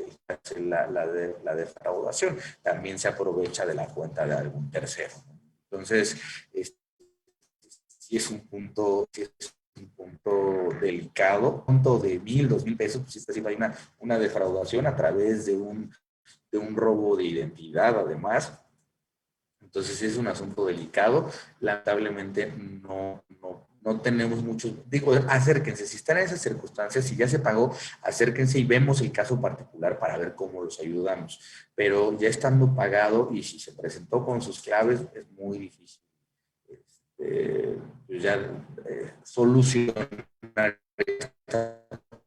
la defraudación, también se aprovecha de la cuenta de algún tercero. Entonces, sí es un punto delicado, punto de 1,000, 2,000 pesos, pues sí hay una defraudación a través de un robo de identidad, además. Entonces es un asunto delicado. Lamentablemente no tenemos muchos. Digo, acérquense. Si están en esas circunstancias, si ya se pagó, acérquense y vemos el caso particular para ver cómo los ayudamos. Pero ya estando pagado y si se presentó con sus claves, es muy difícil pues ya solucionar esta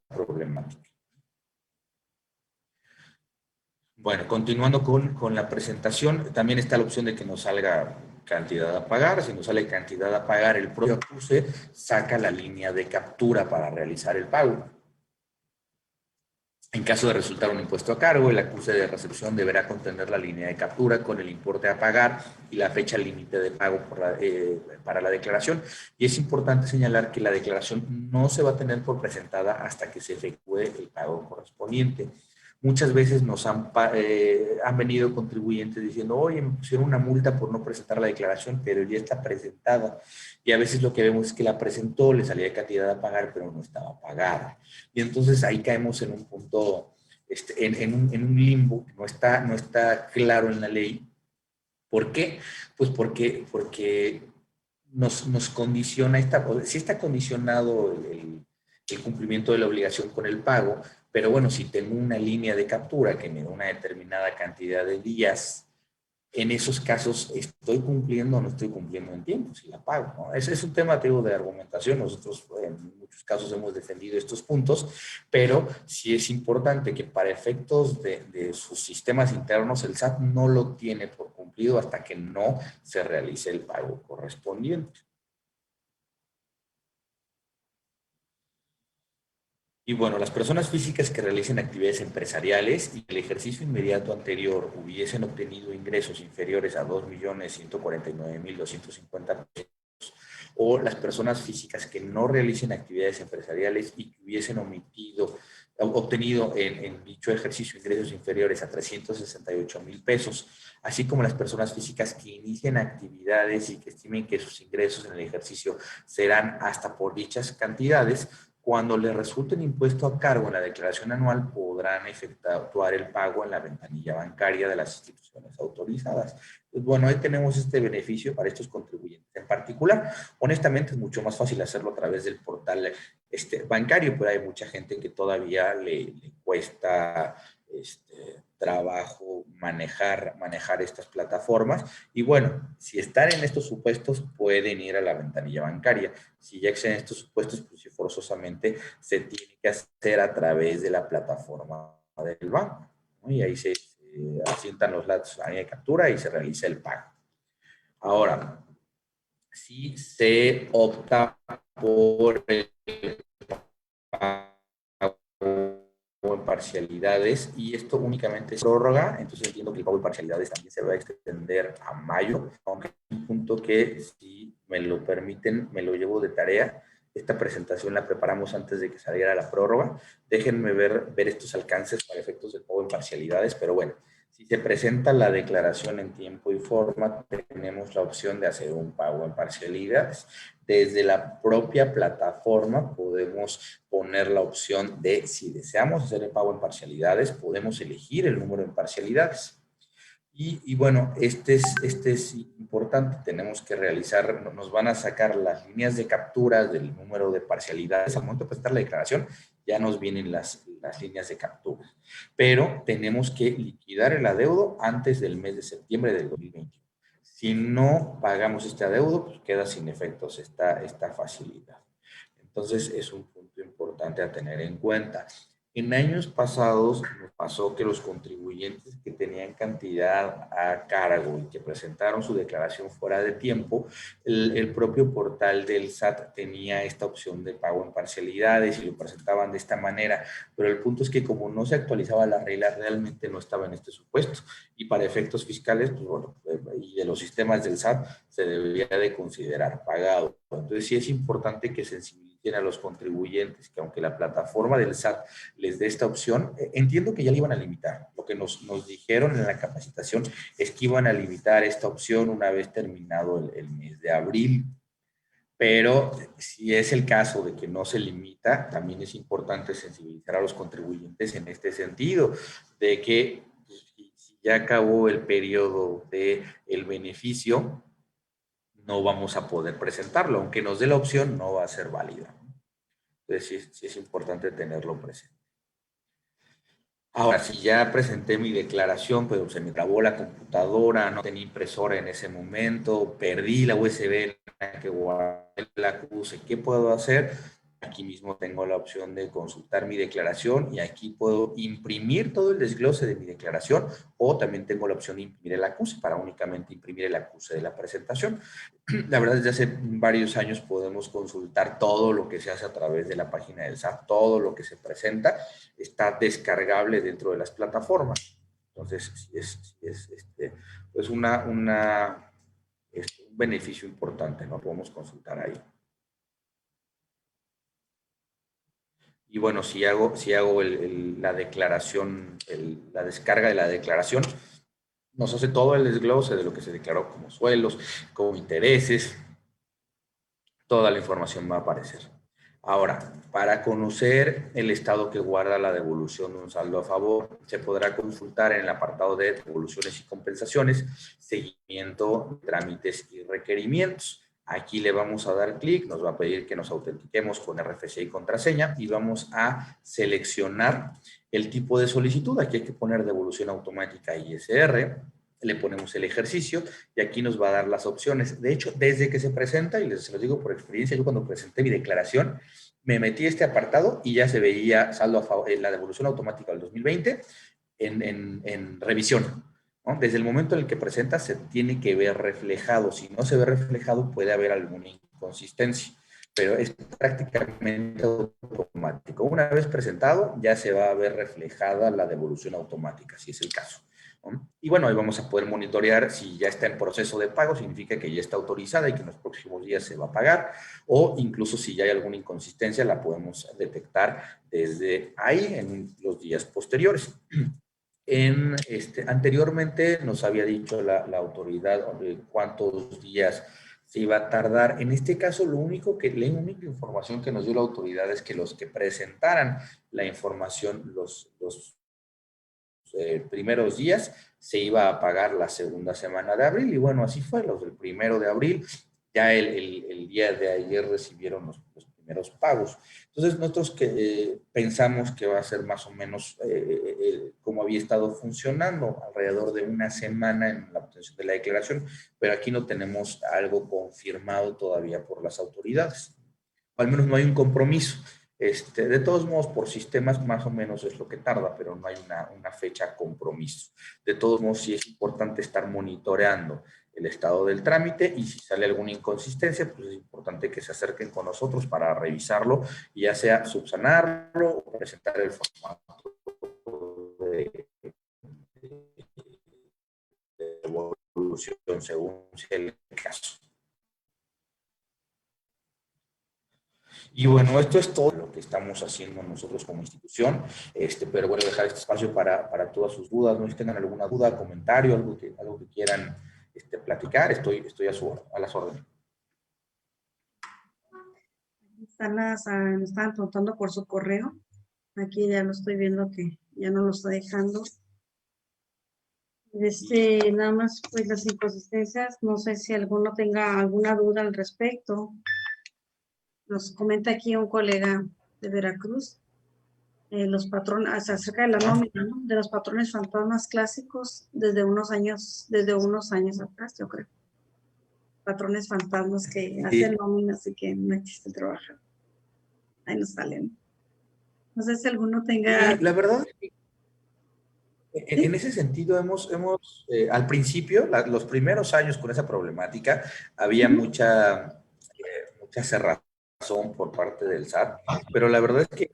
problemática. Bueno, continuando con la presentación, también está la opción de que nos salga cantidad a pagar. Si nos sale cantidad a pagar, el propio acuse saca la línea de captura para realizar el pago. En caso de resultar un impuesto a cargo, el acuse de recepción deberá contener la línea de captura con el importe a pagar y la fecha límite de pago para la declaración. Y es importante señalar que la declaración no se va a tener por presentada hasta que se efectúe el pago correspondiente. Muchas veces nos han venido contribuyentes diciendo, oye, me pusieron una multa por no presentar la declaración, pero ya está presentada. Y a veces lo que vemos es que la presentó, le salía cantidad a pagar, pero no estaba pagada. Y entonces ahí caemos en un punto, en un limbo que no está claro en la ley. ¿Por qué? Pues porque nos condiciona, sí está condicionado el cumplimiento de la obligación con el pago, pero bueno, si tengo una línea de captura que me da una determinada cantidad de días, en esos casos, ¿estoy cumpliendo o no estoy cumpliendo en tiempo? Si la pago, ¿no? Ese es un tema, te digo, de argumentación. Nosotros en muchos casos hemos defendido estos puntos, pero sí es importante que para efectos de sus sistemas internos, el SAT no lo tiene por cumplido hasta que no se realice el pago correspondiente. Y bueno, las personas físicas que realicen actividades empresariales y el ejercicio inmediato anterior hubiesen obtenido ingresos inferiores a 2.149.250 pesos, o las personas físicas que no realicen actividades empresariales y que hubiesen obtenido en dicho ejercicio ingresos inferiores a 368,000 pesos, así como las personas físicas que inicien actividades y que estimen que sus ingresos en el ejercicio serán hasta por dichas cantidades. Cuando les resulte un impuesto a cargo en la declaración anual, podrán efectuar el pago en la ventanilla bancaria de las instituciones autorizadas. Pues bueno, ahí tenemos este beneficio para estos contribuyentes. En particular, honestamente es mucho más fácil hacerlo a través del portal bancario, pero hay mucha gente que todavía le cuesta trabajo manejar estas plataformas. Y bueno, si están en estos supuestos, pueden ir a la ventanilla bancaria. Si ya exceden estos supuestos, pues sí, forzosamente se tiene que hacer a través de la plataforma del banco, ¿no? Y ahí se asientan los datos a la captura y se realiza el pago. Ahora, si se opta por el pago en parcialidades, y esto únicamente es prórroga, entonces entiendo que el pago en parcialidades también se va a extender a mayo, aunque es un punto que, si me lo permiten, me lo llevo de tarea. Esta presentación la preparamos antes de que saliera la prórroga. Déjenme ver estos alcances para efectos del pago en parcialidades, pero bueno, si se presenta la declaración en tiempo y forma, tenemos la opción de hacer un pago en parcialidades. Desde la propia plataforma podemos poner la opción de, si deseamos hacer el pago en parcialidades, podemos elegir el número en parcialidades. Y bueno, este es importante, tenemos que realizar, nos van a sacar las líneas de captura del número de parcialidades. Al momento de presentar la declaración, ya nos vienen las líneas de captura. Pero tenemos que liquidar el adeudo antes del mes de septiembre del 2021. Si no pagamos este adeudo, pues queda sin efectos esta facilidad. Entonces, es un punto importante a tener en cuenta. En años pasados nos pasó que los contribuyentes que tenían cantidad a cargo y que presentaron su declaración fuera de tiempo, el propio portal del SAT tenía esta opción de pago en parcialidades y lo presentaban de esta manera, pero el punto es que como no se actualizaba la regla, realmente no estaba en este supuesto, y para efectos fiscales, pues bueno, y de los sistemas del SAT se debería de considerar pagado. Entonces sí es importante que sensibilicen a los contribuyentes, que aunque la plataforma del SAT les dé esta opción, entiendo que ya la iban a limitar. Lo que nos dijeron en la capacitación es que iban a limitar esta opción una vez terminado el mes de abril. Pero si es el caso de que no se limita, también es importante sensibilizar a los contribuyentes en este sentido, de que si ya acabó el periodo del beneficio, no vamos a poder presentarlo. Aunque nos dé la opción, no va a ser válida. Entonces, sí es importante tenerlo presente. Ahora, si ya presenté mi declaración, pero se me trabó la computadora, no tenía impresora en ese momento, perdí la USB en la que guardé la acuse, ¿qué puedo hacer? Aquí mismo tengo la opción de consultar mi declaración y aquí puedo imprimir todo el desglose de mi declaración, o también tengo la opción de imprimir el acuse para únicamente imprimir el acuse de la presentación. La verdad, desde hace varios años podemos consultar todo lo que se hace a través de la página del SAT, todo lo que se presenta está descargable dentro de las plataformas. Entonces, es un beneficio importante, ¿no? Podemos consultar ahí. Y bueno, si hago la declaración, la descarga de la declaración, nos hace todo el desglose de lo que se declaró como sueldos, como intereses, toda la información va a aparecer. Ahora, para conocer el estado que guarda la devolución de un saldo a favor, se podrá consultar en el apartado de devoluciones y compensaciones, seguimiento, trámites y requerimientos. Aquí le vamos a dar clic, nos va a pedir que nos autentiquemos con RFC y contraseña y vamos a seleccionar el tipo de solicitud. Aquí hay que poner devolución automática ISR, le ponemos el ejercicio y aquí nos va a dar las opciones. De hecho, desde que se presenta, y se los digo por experiencia, yo cuando presenté mi declaración, me metí a este apartado y ya se veía saldo a favor, la devolución automática del 2020 en revisión, ¿no? Desde el momento en el que presenta se tiene que ver reflejado. Si no se ve reflejado, puede haber alguna inconsistencia. pero es prácticamente automático. Una vez presentado, ya se va a ver reflejada la devolución automática, si es el caso, ¿no? Y bueno, ahí vamos a poder monitorear si ya está en proceso de pago, significa que ya está autorizada y que en los próximos días se va a pagar, o incluso si ya hay alguna inconsistencia, la podemos detectar desde ahí en los días posteriores. Anteriormente nos había dicho la autoridad cuántos días se iba a tardar. En este caso, la única información que nos dio la autoridad es que los que presentaran la información los primeros días se iba a pagar la segunda semana de abril, y bueno, así fue. Los del 1 de abril, ya el día de ayer recibieron los primeros pagos. Entonces, nosotros pensamos que va a ser más o menos como había estado funcionando, alrededor de una semana en la obtención de la declaración, pero aquí no tenemos algo confirmado todavía por las autoridades, o al menos no hay un compromiso. De todos modos, por sistemas más o menos es lo que tarda, pero no hay una fecha compromiso. De todos modos, sí es importante estar monitoreando el estado del trámite, y si sale alguna inconsistencia, pues es importante que se acerquen con nosotros para revisarlo, y ya sea subsanarlo o presentar el formato de devolución según sea el caso. Y bueno, esto es todo lo que estamos haciendo nosotros como institución, pero bueno, dejar este espacio para todas sus dudas. No sé si tengan alguna duda, comentario, algo que quieran platicar, estoy a las órdenes.
Me estaban preguntando por su correo. Aquí ya lo estoy viendo que ya no lo está dejando. Nada más pues las inconsistencias, no sé si alguno tenga alguna duda al respecto. Nos comenta aquí un colega de Veracruz, los patrones, acerca de la nómina, ¿no? De los patrones fantasmas clásicos desde unos años atrás, yo creo. Patrones fantasmas que hacen nóminas y que no existe el trabajo. Ahí nos salen. No sé si alguno tenga...
La verdad, en ese sentido, al principio, los primeros años con esa problemática, había mucha cerrazón por parte del SAT, pero la verdad es que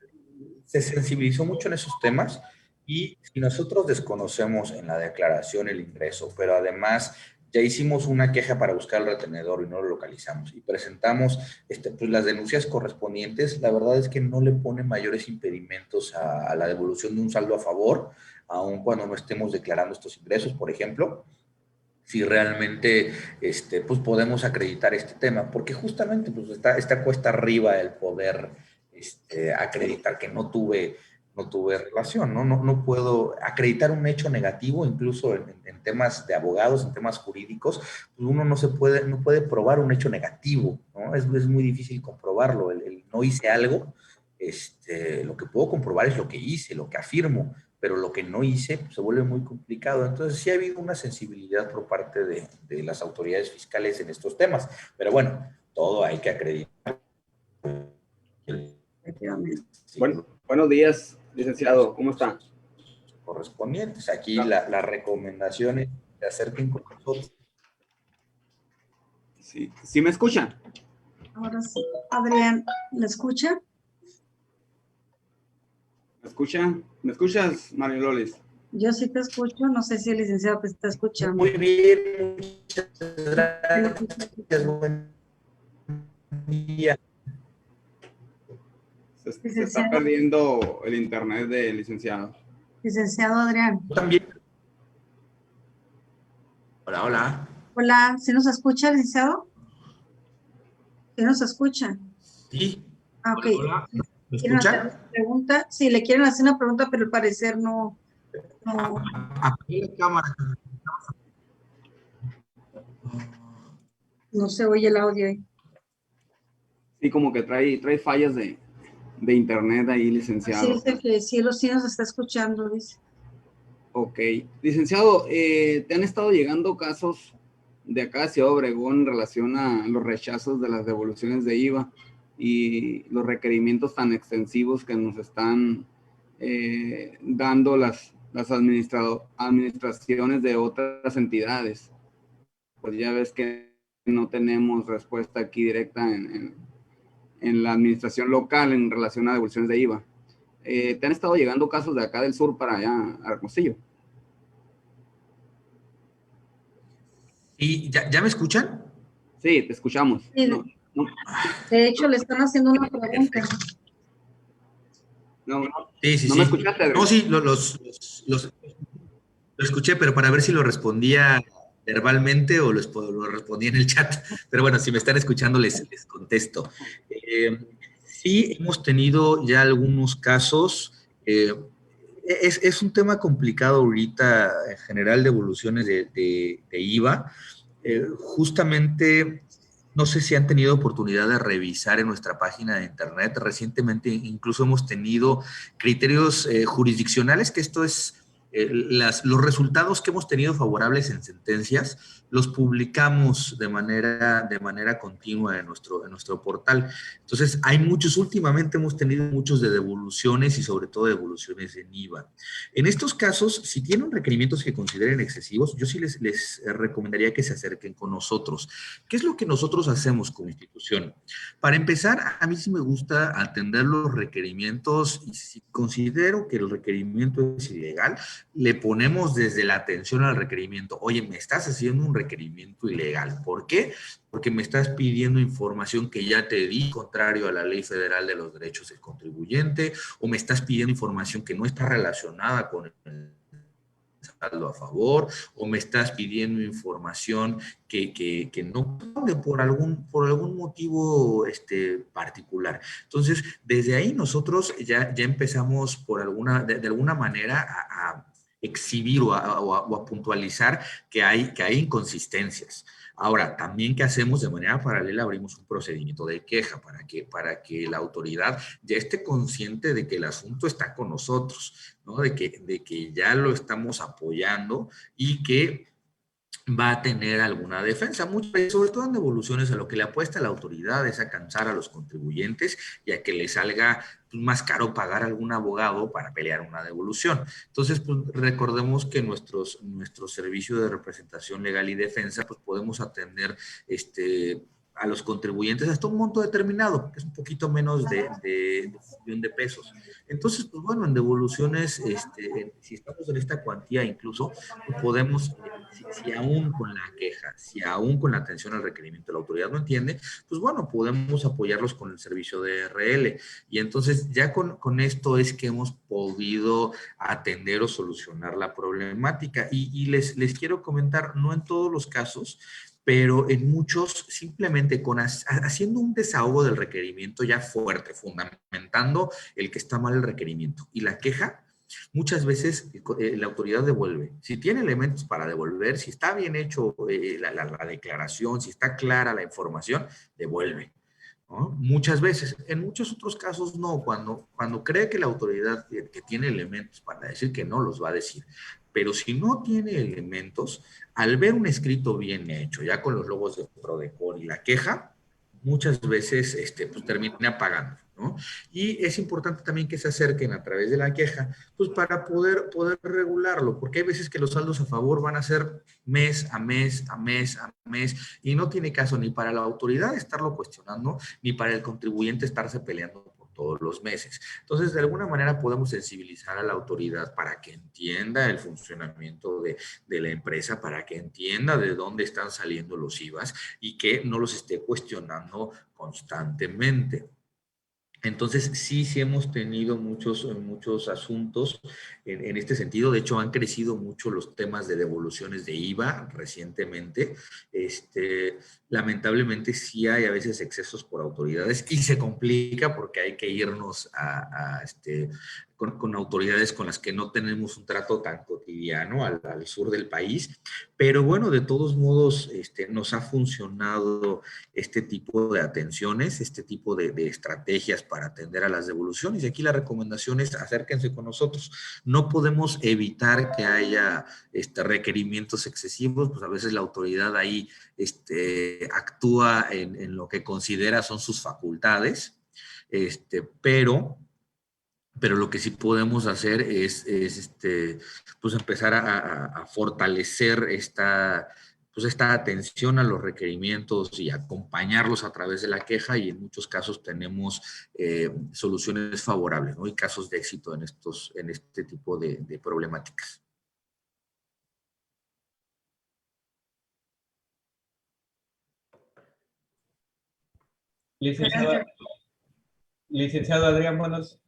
se sensibilizó mucho en esos temas, y si nosotros desconocemos en la declaración el ingreso, pero además ya hicimos una queja para buscar el retenedor y no lo localizamos, y presentamos pues las denuncias correspondientes, la verdad es que no le pone mayores impedimentos a la devolución de un saldo a favor, aun cuando no estemos declarando estos ingresos, por ejemplo, si realmente pues podemos acreditar este tema, porque justamente pues está cuesta arriba el poder acreditar que no tuve relación, ¿no? No puedo acreditar un hecho negativo, incluso en temas de abogados, en temas jurídicos, pues uno no puede probar un hecho negativo, ¿no? Es muy difícil comprobarlo, el no hice algo, lo que puedo comprobar es lo que hice, lo que afirmo, pero lo que no hice pues, se vuelve muy complicado. Entonces sí ha habido una sensibilidad por parte de las autoridades fiscales en estos temas, pero bueno, todo hay que acreditar.
Efectivamente.
Bueno, buenos días, licenciado, ¿cómo está?
Correspondientes. Aquí la recomendación es que se acerquen con nosotros.
Sí, ¿sí me escuchan?
Ahora sí. Adrián, ¿me escucha?
¿Me escuchan? ¿Me escuchas, Mario Loles?
Yo sí te escucho, no sé si el licenciado te está escuchando.
Muy bien, muchas gracias. Buen día.
Se está perdiendo el internet del licenciado.
Licenciado Adrián.
También. Hola, hola.
Hola, ¿sí nos escucha, licenciado? ¿Sí nos escucha?
Sí.
Ah, ok.
Hola, hola. ¿Me
¿Quieren hacer
escucha?
una pregunta? Sí, le quieren hacer una pregunta, pero al parecer no.
Aquí la cámara.
No se oye el audio ahí.
Sí, como que trae fallas de internet ahí,
Sí,
licenciado.
dice que sí nos está escuchando, dice.
Ok. Licenciado, ¿te han estado llegando casos de acá hacia Obregón en relación a los rechazos de las devoluciones de IVA y los requerimientos tan extensivos que nos están dando las administraciones de otras entidades? Pues ya ves que no tenemos respuesta aquí directa en en la administración local en relación a devoluciones de IVA. ¿Te han estado llegando casos de acá del sur para allá, a Hermosillo?
¿Y ya me escuchan?
Sí, te escuchamos.
Sí,
No, no,
de hecho, le están haciendo una pregunta.
no,
Sí,
no me
sí.
escuchaste,
No,
Adrián.
sí, lo escuché, pero para ver si lo respondía verbalmente o lo respondía en el chat. Pero bueno, si me están escuchando, les contesto. Sí, hemos tenido ya algunos casos. Es un tema complicado ahorita, en general, de evoluciones de IVA. Justamente, no sé si han tenido oportunidad de revisar en nuestra página de internet. Recientemente incluso hemos tenido criterios jurisdiccionales, que esto es los resultados que hemos tenido favorables en sentencias, los publicamos de manera continua en nuestro portal. Entonces, hay muchos, últimamente hemos tenido muchos de devoluciones y sobre todo devoluciones en IVA. En estos casos, si tienen requerimientos que consideren excesivos, yo sí les recomendaría que se acerquen con nosotros. ¿Qué es lo que nosotros hacemos como institución? Para empezar, a mí sí me gusta atender los requerimientos y si considero que el requerimiento es ilegal, le ponemos desde la atención al requerimiento. Oye, me estás haciendo un requerimiento ilegal. ¿Por qué? Porque me estás pidiendo información que ya te di, contrario a la Ley Federal de los Derechos del Contribuyente, o me estás pidiendo información que no está relacionada con el saldo a favor, o me estás pidiendo información que no por algún motivo particular. Entonces, desde ahí nosotros ya empezamos de alguna manera a exhibir o a puntualizar que hay inconsistencias. Ahora, también, ¿qué hacemos? De manera paralela abrimos un procedimiento de queja para que la autoridad ya esté consciente de que el asunto está con nosotros, ¿no? De que ya lo estamos apoyando y que va a tener alguna defensa. Sobre todo en devoluciones, a lo que le apuesta la autoridad es a cansar a los contribuyentes y a que les salga más caro pagar a algún abogado para pelear una devolución. Entonces, pues, recordemos que nuestro servicio de representación legal y defensa, pues podemos atender a los contribuyentes hasta un monto determinado, que es un poquito menos de $1,000,000. Entonces, pues bueno, en devoluciones, si estamos en esta cuantía incluso, pues podemos, si aún con la queja, si aún con la atención al requerimiento la autoridad no entiende, pues bueno, podemos apoyarlos con el servicio de RL. Y entonces ya con esto es que hemos podido atender o solucionar la problemática. Y les quiero comentar, no en todos los casos, pero en muchos simplemente haciendo un desahogo del requerimiento ya fuerte, fundamentando el que está mal el requerimiento y la queja, muchas veces la autoridad devuelve. Si tiene elementos para devolver, si está bien hecho la declaración, si está clara la información, devuelve, ¿no? Muchas veces. En muchos otros casos no. Cuando cree que la autoridad que tiene elementos para decir que no, los va a decir. Pero si no tiene elementos, al ver un escrito bien hecho, ya con los logos de Prodecon y la queja, muchas veces pues termina pagando, ¿no? Y es importante también que se acerquen a través de la queja, pues para poder regularlo, porque hay veces que los saldos a favor van a ser mes a mes, a mes, a mes, y no tiene caso ni para la autoridad estarlo cuestionando, ni para el contribuyente estarse peleando por todos los meses. Entonces, de alguna manera podemos sensibilizar a la autoridad para que entienda el funcionamiento de la empresa, para que entienda de dónde están saliendo los IVAs y que no los esté cuestionando constantemente. Entonces, sí hemos tenido muchos asuntos en este sentido. De hecho, han crecido mucho los temas de devoluciones de IVA recientemente. Lamentablemente, sí hay a veces excesos por autoridades y se complica porque hay que irnos con autoridades con las que no tenemos un trato tan cotidiano al sur del país. Pero bueno, de todos modos, nos ha funcionado este tipo de atenciones, este tipo de estrategias para atender a las devoluciones. Y aquí la recomendación es acérquense con nosotros. No podemos evitar que haya requerimientos excesivos, pues a veces la autoridad ahí actúa en lo que considera son sus facultades, pero lo que sí podemos hacer es pues empezar a fortalecer pues esta atención a los requerimientos y acompañarlos a través de la queja, y en muchos casos tenemos soluciones favorables, ¿no? Y casos de éxito en este tipo de problemáticas.
Licenciado Adrián,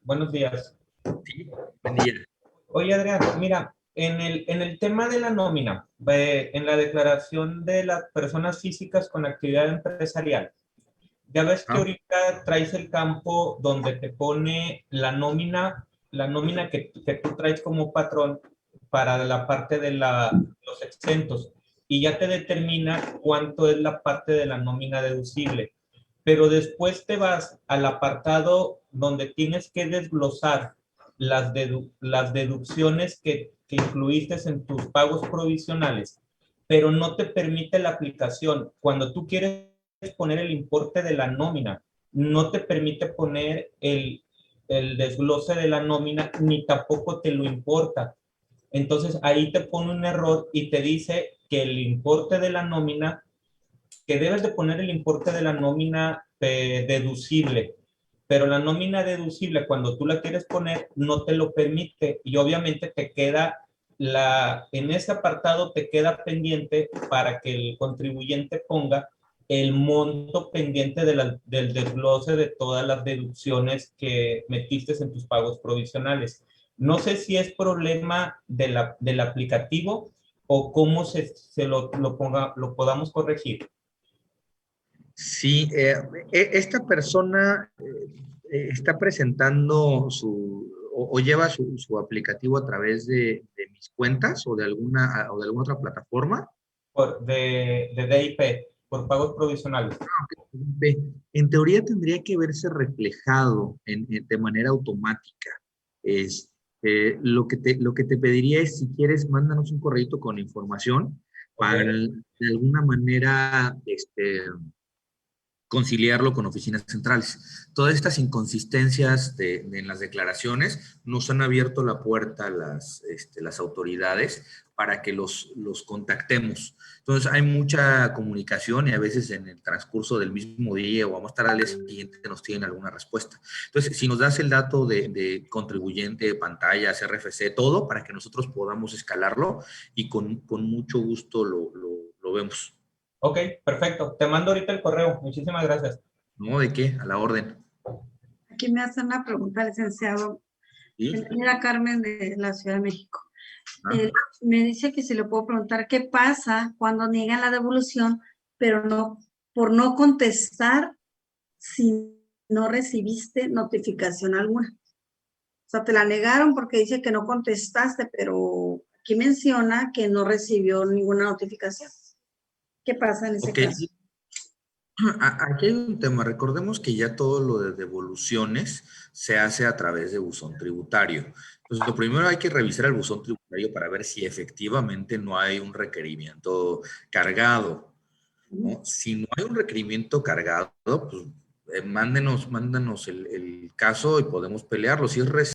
buenos días.
Sí, buen día.
Oye, Adrián, mira, en el tema de la nómina, en la declaración de las personas físicas con actividad empresarial, ya ves que ahorita traes el campo donde te pone la nómina que tú traes como patrón para la parte de los exentos, y ya te determina cuánto es la parte de la nómina deducible. Pero después te vas al apartado donde tienes que desglosar las deducciones que incluiste en tus pagos provisionales, pero no te permite la aplicación. Cuando tú quieres poner el importe de la nómina, no te permite poner el desglose de la nómina, ni tampoco te lo importa. Entonces ahí te pone un error y te dice que el importe de la nómina, que debes de poner el importe de la nómina deducible, pero la nómina deducible, cuando tú la quieres poner, no te lo permite, y obviamente te queda en ese apartado te queda pendiente para que el contribuyente ponga el monto pendiente del desglose de todas las deducciones que metiste en tus pagos provisionales. No sé si es problema del aplicativo o cómo lo podamos corregir.
Sí, esta persona está presentando o lleva su aplicativo a través de mis cuentas o de alguna otra plataforma.
De DIP, por pagos provisionales.
En teoría tendría que verse reflejado de manera automática. Lo que te pediría es, si quieres, mándanos un correito con información para de alguna manera conciliarlo con oficinas centrales. Todas estas inconsistencias en las declaraciones nos han abierto la puerta a las autoridades para que los contactemos. Entonces hay mucha comunicación, y a veces en el transcurso del mismo día o vamos a estar al día siguiente nos tienen alguna respuesta. Entonces, si nos das el dato de contribuyente, pantallas, RFC, todo, para que nosotros podamos escalarlo, y con mucho gusto lo vemos.
Ok, perfecto. Te mando ahorita el correo. Muchísimas gracias.
No, ¿de qué? A la orden.
Aquí me hace una pregunta, licenciado.
¿Sí?
Mira, Carmen, de la Ciudad de México. Me dice que si le puedo preguntar qué pasa cuando niegan la devolución, pero no, por no contestar si no recibiste notificación alguna. O sea, te la negaron porque dice que no contestaste, pero aquí menciona que no recibió ninguna notificación. ¿Qué pasa en ese caso?
Aquí hay un tema. Recordemos que ya todo lo de devoluciones se hace a través de buzón tributario. Entonces, lo primero, hay que revisar el buzón tributario para ver si efectivamente no hay un requerimiento cargado, ¿no? Si no hay un requerimiento cargado, pues mándanos el caso y podemos pelearlo. Si es